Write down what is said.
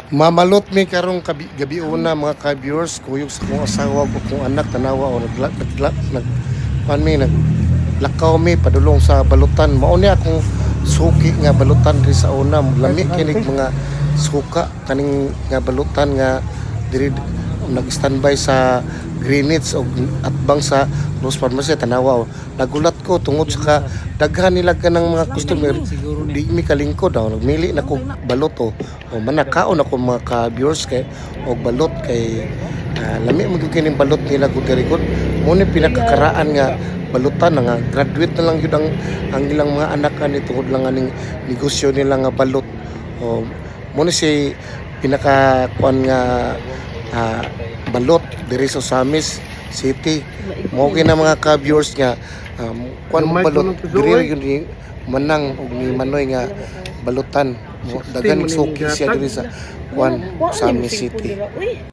Mamalot mi karong gabi una mga ka-viewers kuyog sa kong asawa o kong anak tanawa o naglakaw mi padulong sa balutan. Mao ni akong suki nga balutan diri sa una. Lami kinig mga suka kaning nga balutan nga diri nag-standby sa Greenwich o atbang sa Rose Pharmacy tanawa. Nagulat ko tungod sa daghan nila kanang mga customer di mi kalingkod nagmili na ko balot o manakaon ako mga ka-viewers kay og balot kay lami mo kining balot nila ko diri gud mo ni pinakakaraan nga balutan nga graduate na lang yun ang ilang mga anak ani tungod lang aning negosyo nila nga balot o mo ni si pinaka kuan nga balot diri sa Samis City mo na mga ka-viewers nga kuan mo balot diri yun manang og ni Manoy nga balutan mo dagan suki siya diri sa kuan Samis City.